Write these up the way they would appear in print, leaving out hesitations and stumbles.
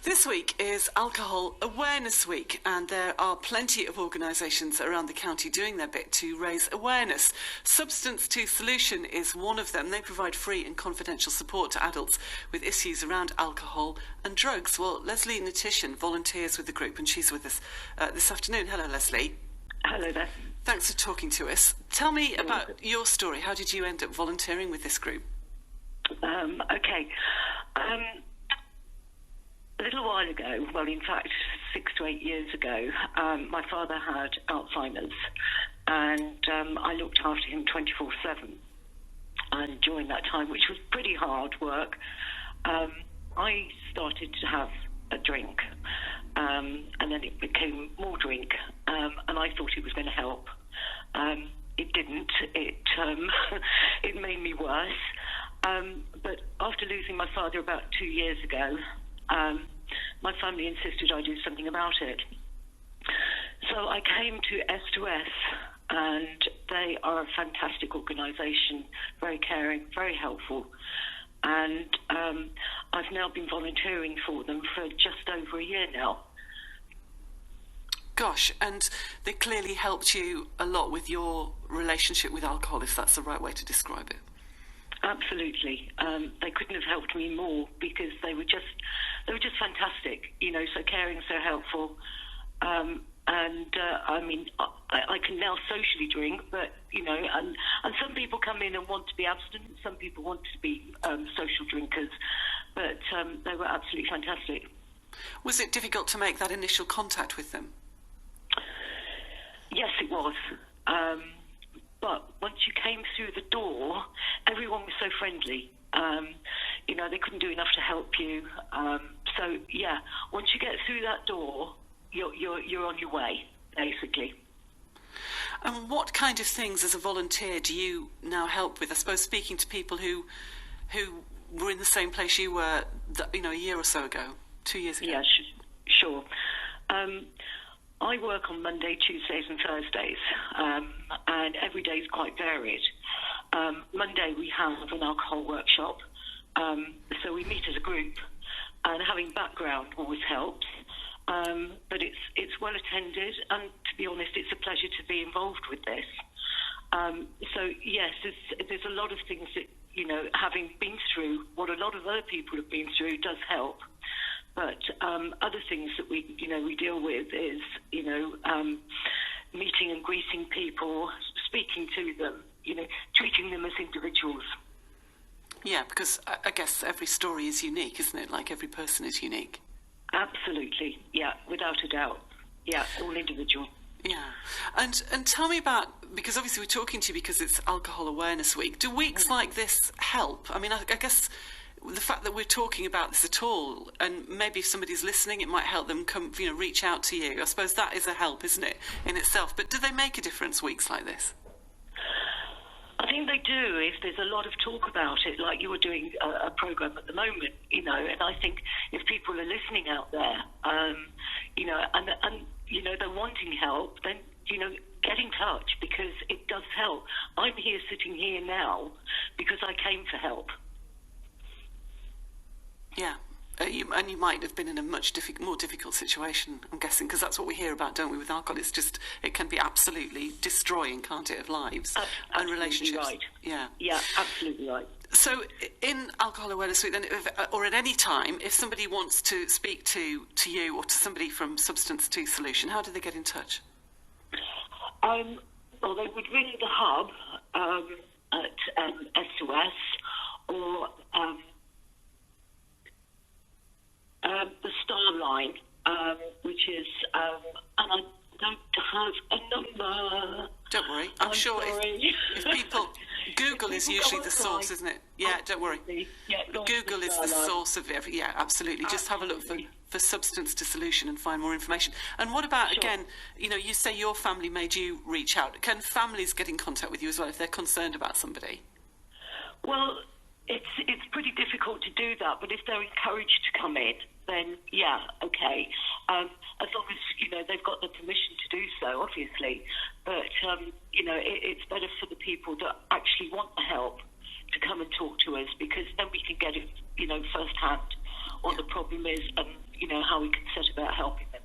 This week is Alcohol Awareness Week, and there are plenty of organisations around the county doing their bit to raise awareness. Substance to Solution is one of them. They provide free and confidential support to adults with issues around alcohol and drugs. Well, Lesley Nutrition volunteers with the group, and she's with us this afternoon. Hello, Lesley. Hello there. Thanks for talking to us. Tell me about your story. How did you end up volunteering with this group? Okay. A little while ago, well, in fact, 6 to 8 years ago, my father had Alzheimer's, and I looked after him 24/7. And during that time, which was pretty hard work, I started to have a drink, and then it became more drink, and I thought it was going to help. It didn't. It made me worse. But after losing my father about 2 years ago, my family insisted I do something about it. So I came to S2S, and they are a fantastic organisation, very caring, very helpful. And I've now been volunteering for them for just over a year now. Gosh, and they clearly helped you a lot with your relationship with alcohol, if that's the right way to describe it. Absolutely. They couldn't have helped me more, because they were just fantastic, so caring, so helpful. I mean, I can now socially drink, but, and some people come in and want to be abstinent, some people want to be social drinkers, but they were absolutely fantastic. Was it difficult to make that initial contact with them? Yes, it was. But once you came through the door, everyone was so friendly. They couldn't do enough to help you. So yeah, once you get through that door, you're on your way, basically. And what kind of things, as a volunteer, do you now help with? I suppose speaking to people who were in the same place you were, a year or so ago, 2 years ago. Yeah, sure. I work on Monday, Tuesdays and Thursdays, and every day is quite varied. Monday we have an alcohol workshop, so we meet as a group, and having background always helps, but it's well attended, and to be honest, it's a pleasure to be involved with this. So yes, there's a lot of things that, having been through what a lot of other people have been through does help. But other things that we deal with is, meeting and greeting people, speaking to them, treating them as individuals. Yeah, because I guess every story is unique, isn't it? Like, every person is unique. Absolutely, yeah, without a doubt. Yeah, all individual. Yeah. And tell me about, because obviously we're talking to you because it's Alcohol Awareness Week. Do weeks like this help? I mean, I guess the fact that we're talking about this at all, and maybe if somebody's listening, it might help them reach out to you. I suppose that is a help, isn't it, in itself? But do they make a difference, weeks like this? I think they do, if there's a lot of talk about it, like you were doing a programme at the moment, and I think if people are listening out there, and they're wanting help, then, get in touch, because it does help. I'm here, sitting here now, because I came for help. Yeah, and you might have been in a much more difficult situation, I'm guessing, because that's what we hear about, don't we, with alcohol? It's just, it can be absolutely destroying, can't it, of lives and relationships. Right. Yeah, absolutely right. So in Alcohol Awareness Week, then, or at any time, if somebody wants to speak to you or to somebody from Substance to Solution, how do they get in touch? Well, they would ring the hub at S2S, or the Star line, which is, and I don't have a number. Don't worry, I'm sure if people, Google is usually the source, isn't it? Yeah, don't worry. Yeah, Google is the source of every, yeah, absolutely. Just have a look for Substance to Solution and find more information. And what about, again, you say your family made you reach out. Can families get in contact with you as well if they're concerned about somebody? Well, it's pretty difficult to do that, but if they're encouraged to come in, then yeah, okay. As long as they've got the permission to do so, obviously. But it's better for the people that actually want the help to come and talk to us, because then we can get it firsthand what the problem is and, how we can set about helping them.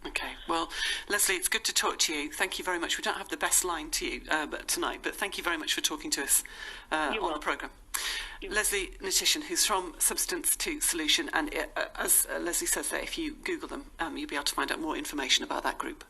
Okay. Well, Lesley, it's good to talk to you. Thank you very much. We don't have the best line to you tonight, but thank you very much for talking to us on the programme. Lesley Nititian, who's from Substance to Solution, and as Lesley says there, if you Google them, you'll be able to find out more information about that group.